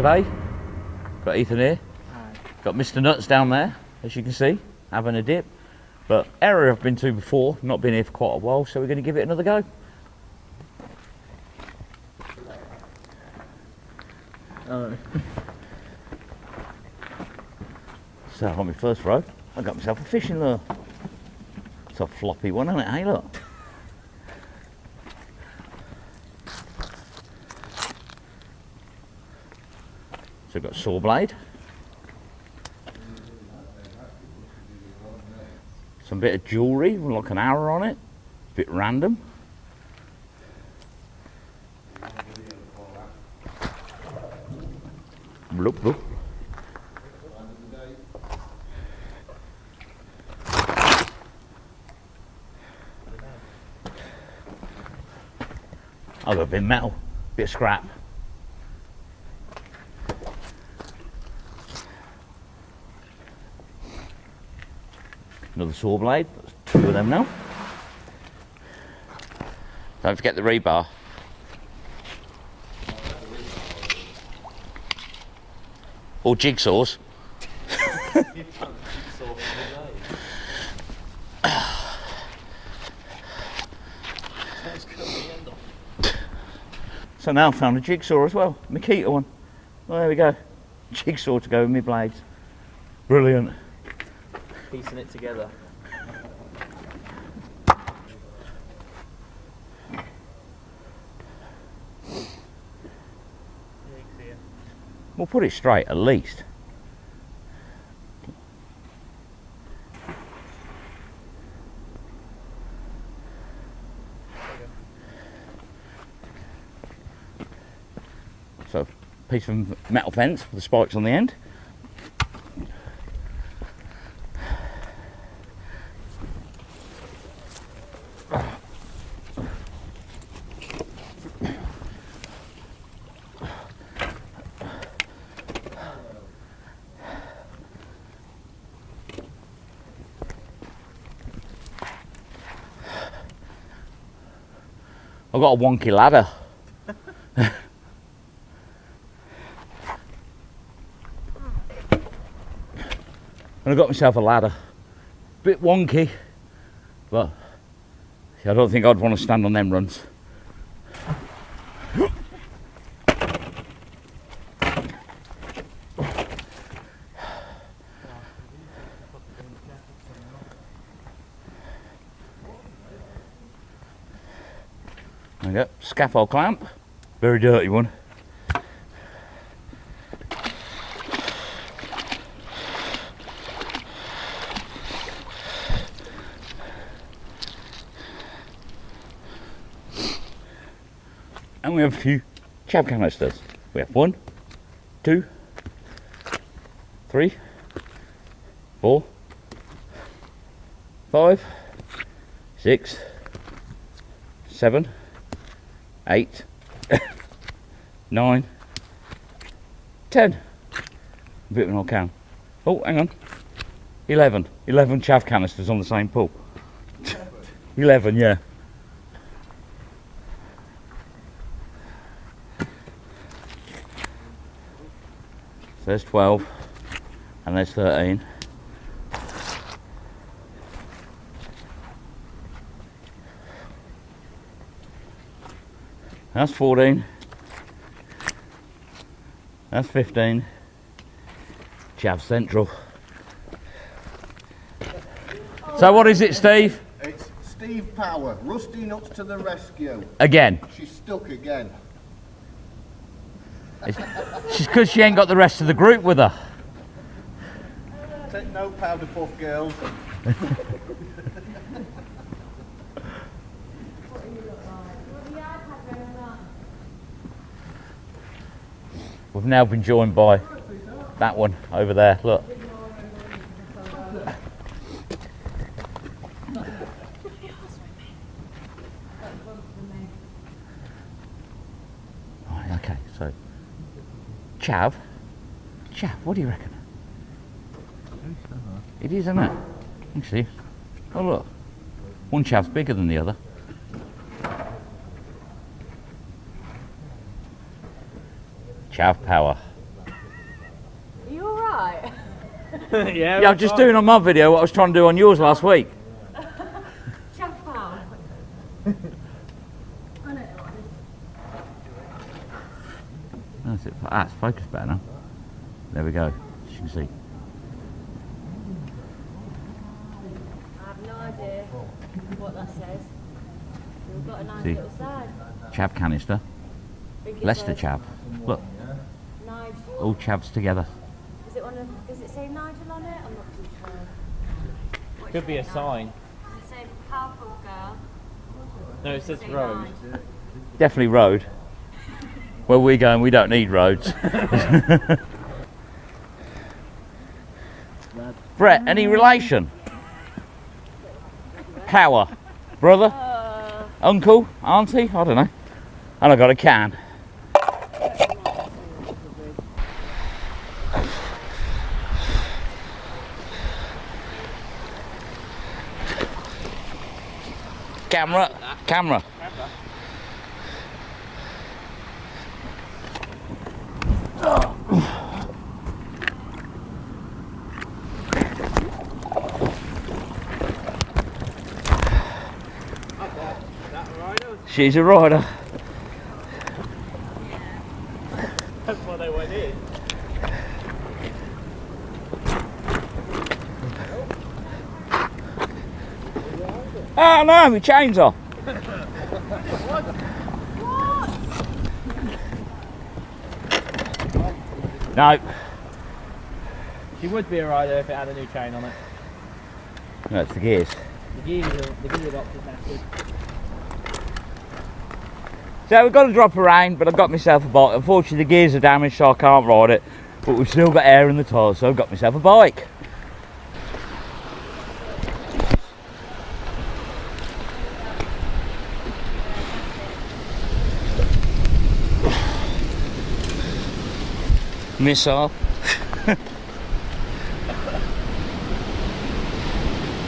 today. Got Ethan here. Got Mr. Nuts down there, as you can see, having a dip. But area I've been to before, not been here for quite a while, so we're going to give it another go. Oh. So on my first row, I got myself a fishing lure. It's a floppy one, isn't it? Hey, look. So I've got a saw blade, some bit of jewellery with like an arrow on it, a bit random. Bloop, bloop. I've got a bit of metal, bit of scrap. Another saw blade, that's 2 of them now. Don't forget the rebar. Or jigsaws. So now I've found a jigsaw as well, Magnetar one. Well, there we go. Jigsaw to go with my blades. Brilliant. Piecing it together. We'll put it straight at least. So, piece of metal fence with the spikes on the end. I've got a wonky ladder. And I got myself a ladder. Bit wonky, but I don't think I'd want to stand on them runs. There we go, scaffold clamp, very dirty one. And we have a few chav canisters. We have 1, 2, 3, 4, 5, 6, 7, 8, 9, 10. A bit of an old can. Oh, hang on. 11 chav canisters on the same pull. 11, yeah. So there's 12 and there's 13. That's 14. That's 15. Chav Central. So what is it, Steve? It's Steve Power. Rusty Nuts to the rescue. Again. She's stuck again. It's because she ain't got the rest of the group with her. Take no powder puff, girls. We've now been joined by that one over there, look. Right, okay, so Chav, what do you reckon? It is, isn't it? Actually, oh look, one chav's bigger than the other. Chav Power. right? Yeah, Yeah, I'm just doing on my video what I was trying to do on yours last week. Chuck pound. That's it. That's focus better now. There we go. As you can see. I have no idea what that says. We've got a nice See. little sign. Chav canister. Think it Leicester says chav. Look, Nigel. all chavs together. Is it one of? Does it say Nigel on it? I'm not too sure. What Could is be it a now? sign. Does it say powerful girl? No, it says Say road. Nigel? Definitely road. Where we're going, we don't need roads. Brett, any relation? Power? Brother? Uncle? Auntie? I don't know. And I got a can. Camera. She's a rider. That's why they went in. Oh no, my chain's off. No. She would be a rider if it had a new chain on it. No, it's the gears. The gearbox is massive. So we've got a drop of rain, but I've got myself a bike. Unfortunately the gears are damaged so I can't ride it. But we've still got air in the tyres, so I've got myself a bike. Missile.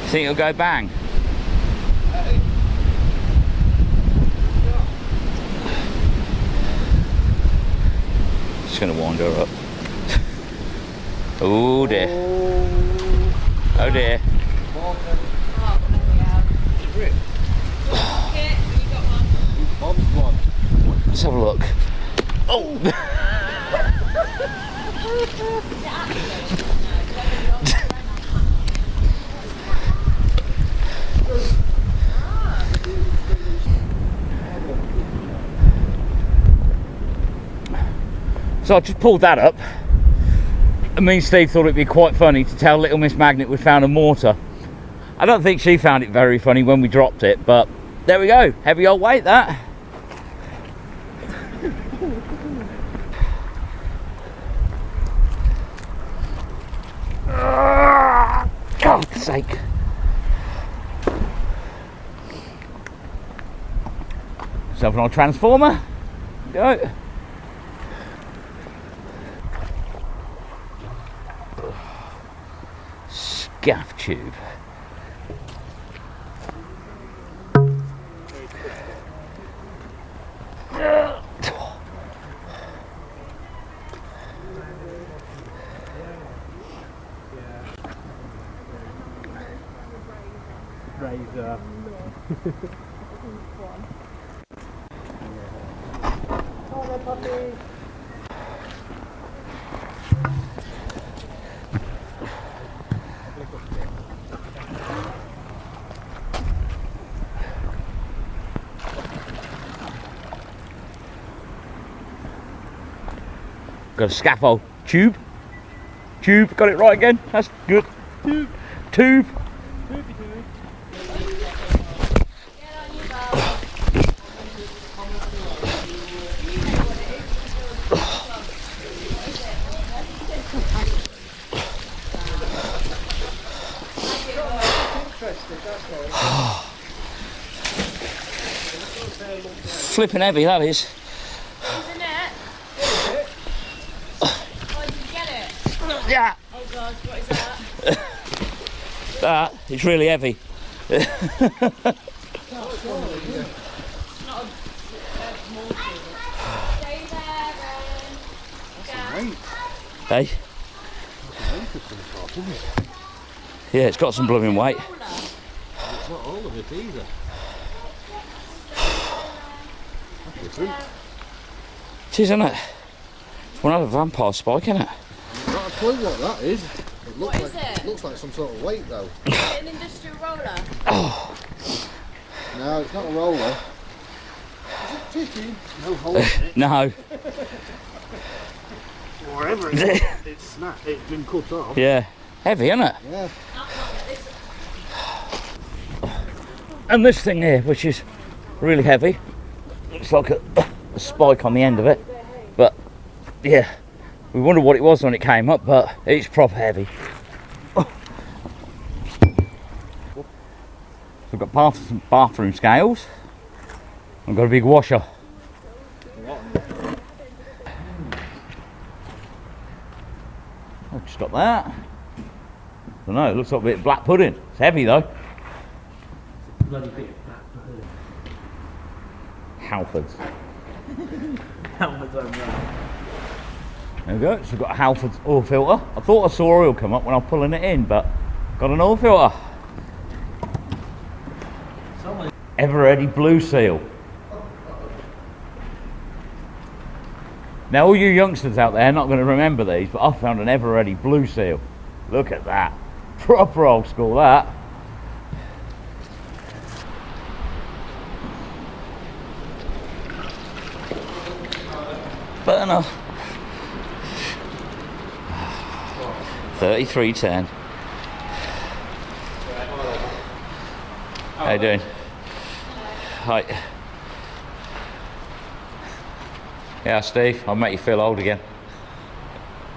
Think it'll go bang? Just gonna wind her up. Oh dear. Oh dear. Bob's one. Let's have a look. Oh! So I just pulled that up, and me and Steve thought it'd be quite funny to tell little Miss Magnet we found a mortar. I don't think she found it very funny when we dropped it, but there we go. Heavy old weight, that. God's sake. Something on a transformer. Go. Scaff tube. Razor. Oh, puppy. Got a scaffold. Tube. Got it right again. That's good. Tube. Flipping heavy, that is. Isn't it? Oh, did you get it? Yeah. Oh God, what is that? That is really heavy. Not a mortar. Stay there, Ren. Hey. Yeah, it's got some blooming weight. It's not all of it either. That's different. It is, isn't it? It's one of a vampire spike, isn't it? I've got a clue what that is. It looks What is like, it? Looks like some sort of weight though. Is it an industrial roller? Oh, No, it's not a roller. Is it fitting? No hole in it. no. Wherever it is, it's snapped. It's been cut off. Yeah. Heavy, isn't it? Yeah. And this thing here, which is really heavy, looks like a spike on the end of it. But, yeah, we wondered what it was when it came up, but it's proper heavy. We've got bathroom scales. I've got a big washer. I'll stop that. I don't know, it looks like a bit of black pudding. It's heavy though. Bloody bit of black pudding. Halfords. Helmet's over there. There we go, so we've got a Halfords oil filter. I thought I saw oil come up when I was pulling it in, but got an oil filter. Someone. Ever ready blue seal. Now all you youngsters out there are not going to remember these, but I found an ever ready blue seal. Look at that. Proper old school that. Burner. 3310. How you doing? Hi. Yeah, Steve, I'll make you feel old again.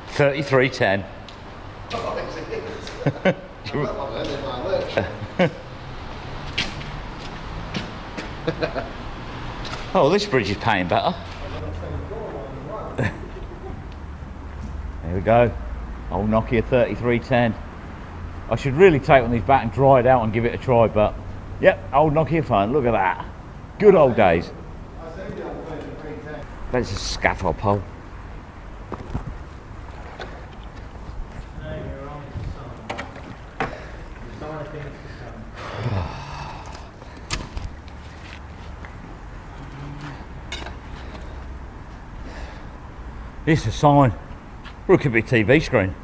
3310. Oh, this bridge is paying better. There we go. Old Nokia 3310. I should really take one of these back and dry it out and give it a try, but yep, old Nokia phone, look at that. Good old days. That's a scaffold pole. No, you're wrong. Someone I think it's the sun. This is a sign. Or it could be a TV screen.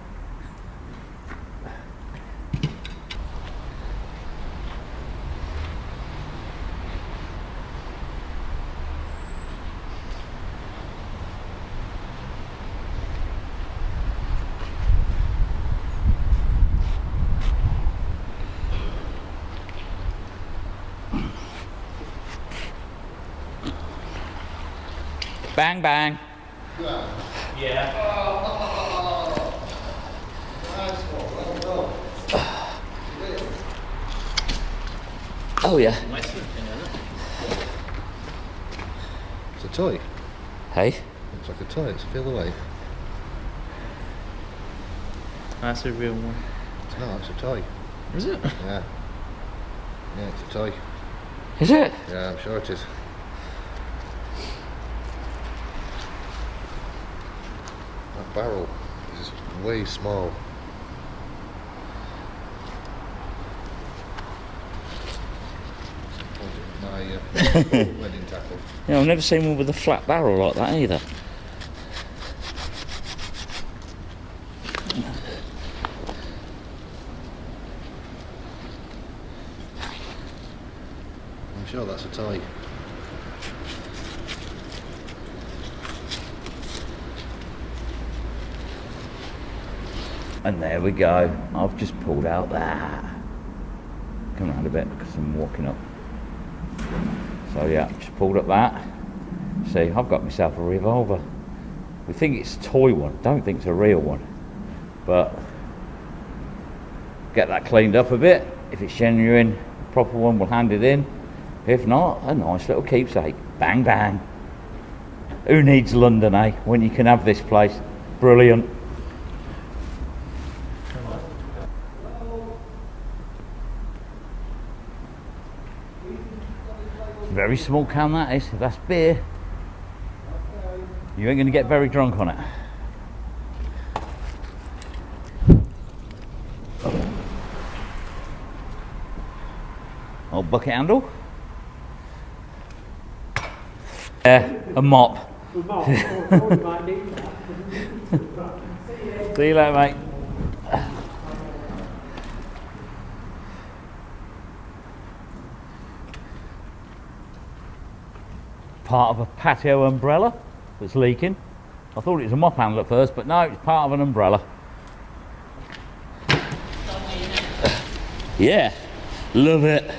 Bang bang. Yeah. Oh yeah. It's a toy. Hey. Looks like a toy. It's feel away. That's a real one. No, it's a toy. Is it? Yeah. Yeah, it's a toy. Is it? Yeah, I'm sure it is. That barrel is way small. My wedding tackle. Yeah, I've never seen one with a flat barrel like that either. I'm sure that's a toy. And there we go. I've just pulled out that. Come around a bit because I'm walking up. So yeah, just pulled up that. See, I've got myself a revolver. We think it's a toy one, don't think it's a real one. But get that cleaned up a bit. If it's genuine, proper one, we'll hand it in. If not, a nice little keepsake. Bang bang. Who needs London, eh? When you can have this place. Brilliant. Very small can that is. If that's beer, you ain't going to get very drunk on it. Old bucket handle. Yeah, a mop. See you later, mate. Part of a patio umbrella that's leaking. I thought it was a mop handle at first, but no, it's part of an umbrella. Yeah, love it.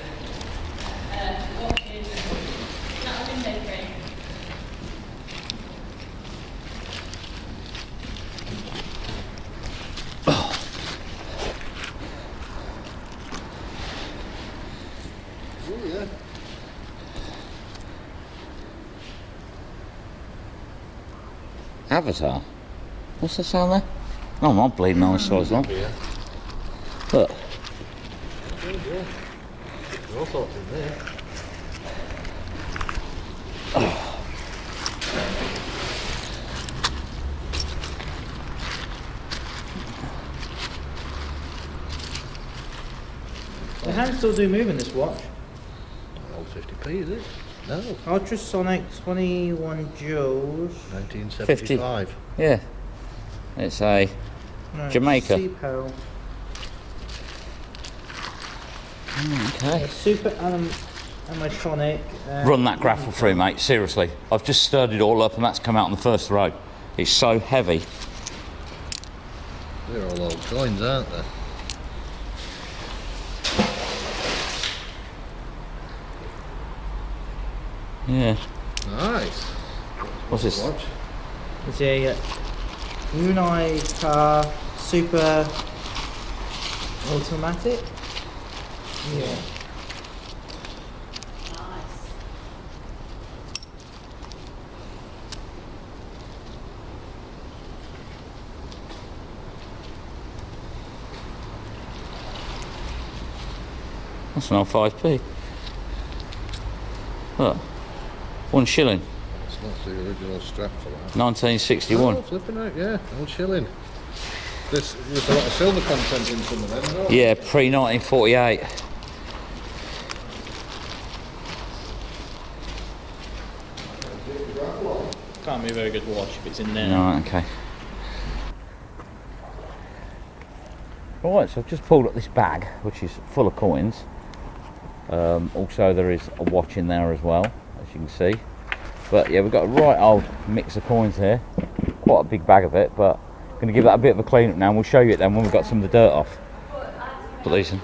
Avatar. What's the sound there? Oh, I'm not bleeding on size long. Look. All sorts in there. The hands still do move in this watch. Old 50p, is it? No. Ultrasonic 21 joules. 1975. Yeah. It's a No, Jamaica. CPO. Okay. Super animatronic. Run that grapple through, mate. Seriously. I've just stirred it all up and that's come out on the first row. It's so heavy. They're all old coins, aren't they? Yeah. Nice. What's this? Watch. It's a Unai car super automatic. Yeah. That's an old 5p. Look. 1 shilling. It's not the original strap for that. 1961. Oh, flipping out, yeah. Old shilling. There's a lot of silver content in some of them, though. Yeah, pre-1948. Can't be a very good watch if it's in there. No, okay. Right, so I've just pulled up this bag, which is full of coins. Also, there is a watch in there as well, as you can see. But yeah, we've got a right old mix of coins here. Quite a big bag of it, but I'm going to give that a bit of a clean up now, and we'll show you it then when we've got some of the dirt off. Put these in.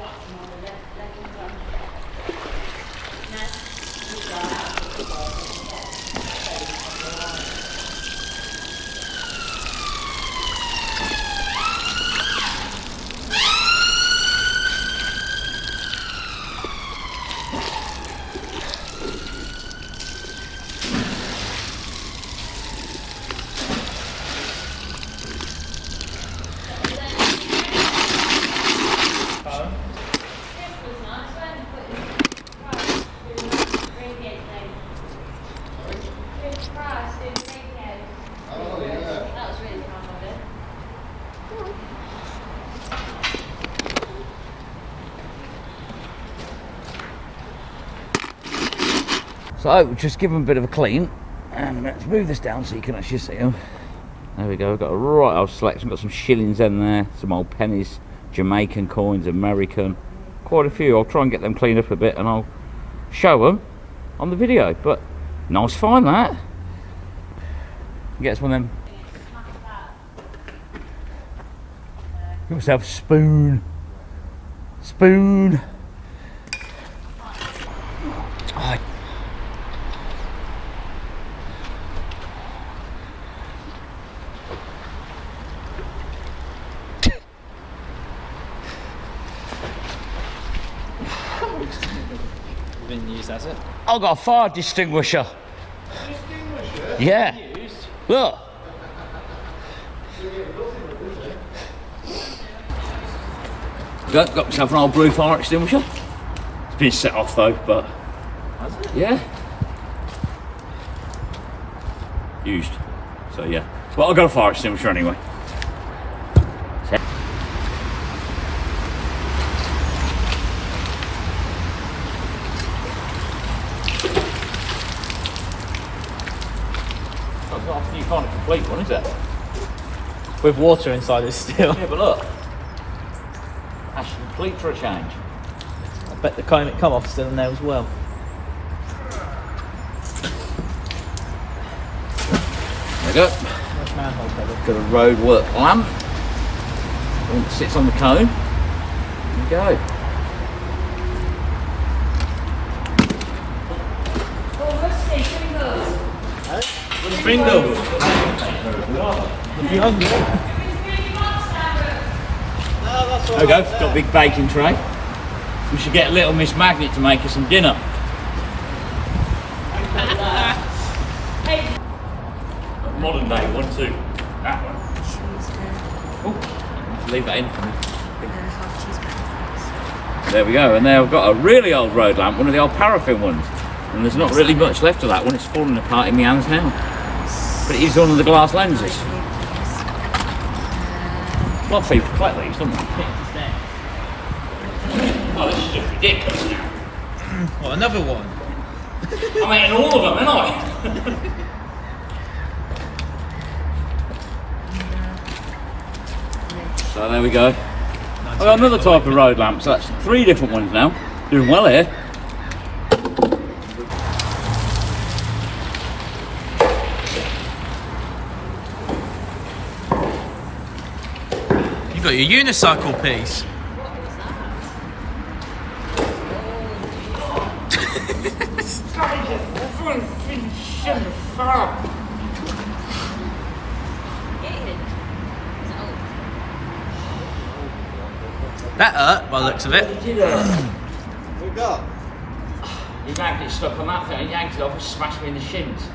So just give them a bit of a clean, and let's move this down so you can actually see them. There we go, we've got a right old selection, got some shillings in there, some old pennies, Jamaican coins, American, quite a few. I'll try and get them cleaned up a bit and I'll show them on the video, but nice find that. Get us one of them. Give yourself a spoon. Spoon. Oh. Been used as it. I've got a fire distinguisher. Yeah. Look. Got myself an old blue fire extinguisher. It's been set off though, but yeah. Used. So yeah. Well, I've got a fire extinguisher anyway. complete one, is it? With water inside it still. Yeah, but look. That's complete for a change. I bet the come off still in there as well. There we go. Nice manhole cover. Got a road work lamp. One that sits on the cone. There we go. Oh, rusty, fingers. Pringles. There we go. Got a big baking tray. We should get Little Miss Magnet to make us some dinner. Modern day one too. That one. Oh, leave that in for me. There we go, and there I've got a really old road lamp, one of the old paraffin ones. And there's not really much left of that one, it's falling apart in my hands now. But it is one of the glass lenses. A lot of people collect these, don't they? Oh, this is just ridiculous now. What, another one? I'm eating all of them, aren't I? So there we go. I've got another type of road lamp, so that's 3 different ones now. Doing well here. You got your unicycle piece. That hurt by the looks of it. What we got? Your magnet's stuck on that thing, and yanked it off and smashed me in the shins.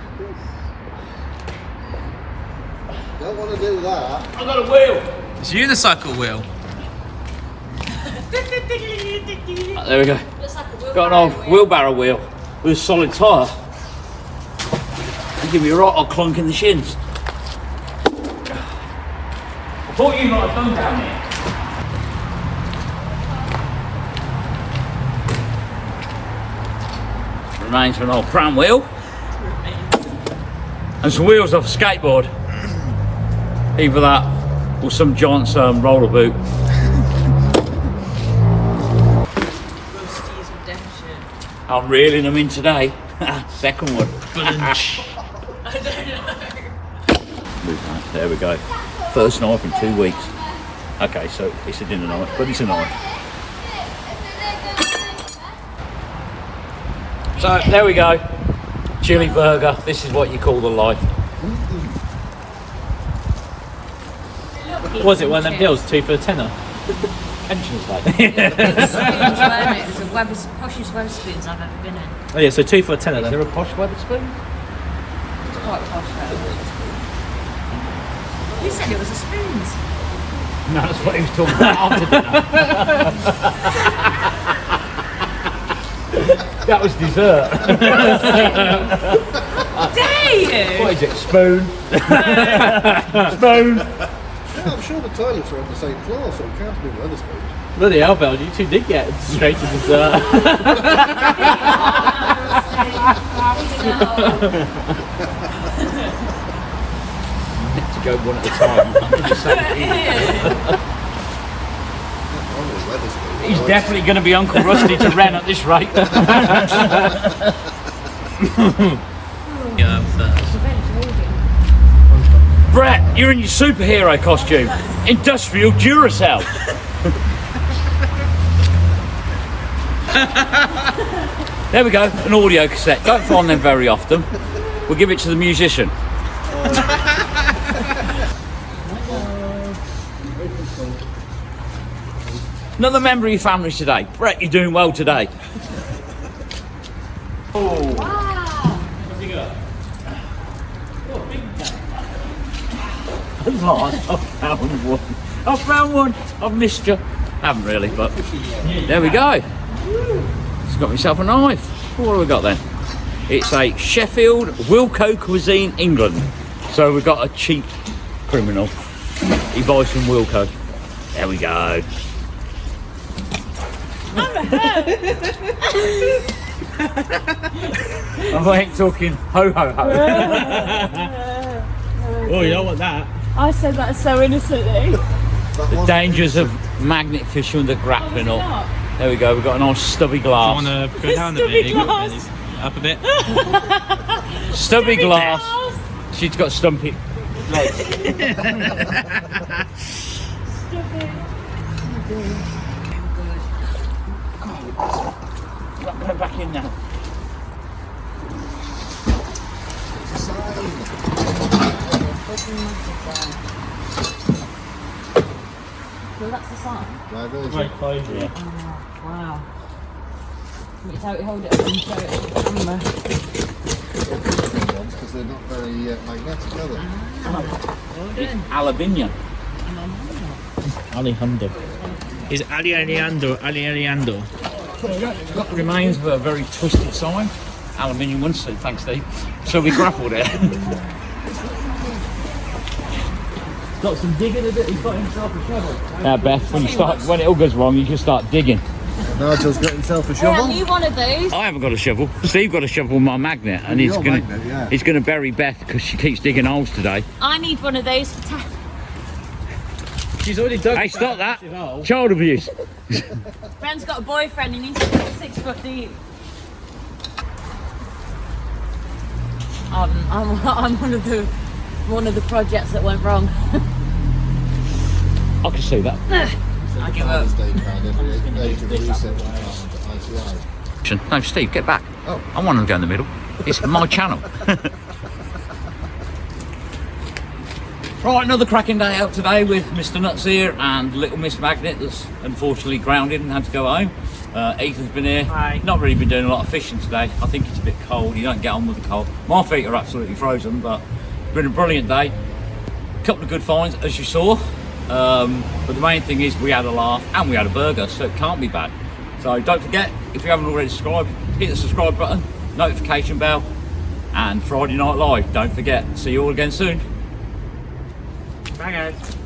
Don't want to do that. I've got a wheel! It's a unicycle wheel. There we go. Looks like a wheelbarrow. Got an old wheelbarrow wheel with a solid tyre. And give me a right old clunk in the shins. I thought you might have done down here. Remains of an old pram wheel. And some wheels off a skateboard. Either that or some giant's roller boot. I'm reeling them in today. Second one. There we go. First knife in 2 weeks. Okay, so it's a dinner knife, but it's a knife. So there we go. Chili burger. This is what you call the life. Was it one of them deals, 2 for a tenner? Pensions like. Spoons, weren't it? It was the poshest Weatherspoons I've ever been in. Oh yeah, so 2 for a tenner Is then. there a posh Weatherspoon? It's quite posh though. You said it was a spoons. No, that's what he was talking about after dinner. That was dessert. Dare you? What is it? Spoon? Spoon? Yeah, I'm sure the toilets are on the same floor, so it can't be Weatherspoons. Bloody hell, Bell, you 2 did get straight to dessert. To go one at a time. He's definitely going to be Uncle Rusty to Ren at this rate. Brett, you're in your superhero costume. Industrial Duracell. There we go, an audio cassette. Don't find them very often. We'll give it to the musician. Another member of your family today. Brett, you're doing well today. Oh. Wow. I found one. I've missed you. Haven't really, but there we go. Just got myself a knife. What have we got then? It's a Sheffield Wilko Cuisine, England. So we've got a cheap criminal. He buys from Wilko. There we go. I ain't talking ho ho ho. Oh, you don't want that. I said that so innocently. The dangers of magnet fishing with the grappling Oh, up. There we go, we've got a nice stubby glass. Do you want to go down a Stubby bit? glass. Up a bit. Stubby glass. She's got stumpy legs. Go back in now. Well, that's the sign. Right, there's Right, it. close it. Oh, wow. It's how you hold it up and show it to the camera. Because they're not very magnetic, are they? Aluminium. Alejandro. Is Alejandro. Remains of a very twisted sign. Aluminium one, so thanks Steve. So we grappled it. Got some digging to do. He's got himself a shovel. Beth, when it all goes wrong, you just start digging. Nigel's got himself a Yeah, shovel. I need one of those. I haven't got a shovel. Steve got a shovel with my magnet, and he's Your gonna magnet, yeah. he's gonna bury Beth because she keeps digging holes today. I need one of those for She's already dug. Hey, stop that! massive hole. Child abuse. Bren's got a boyfriend and he's 6 foot deep. I'm one of the projects that went wrong. I can see that. I give up. Father's Day card every age of research ITI. No, Steve, get back. Oh. I want to go in the middle. It's my channel. Right, another cracking day out today with Mr. Nuts here and little Miss Magnet that's unfortunately grounded and had to go home. Ethan's been here. Hi. Not really been doing a lot of fishing today. I think it's a bit cold. You don't get on with the cold. My feet are absolutely frozen, but it's been a brilliant day. A couple of good finds, as you saw. But the main thing is we had a laugh and we had a burger, so it can't be bad. So don't forget, if you haven't already subscribed, hit the subscribe button, notification bell, and Friday Night Live. Don't forget. See you all again soon. Bye guys.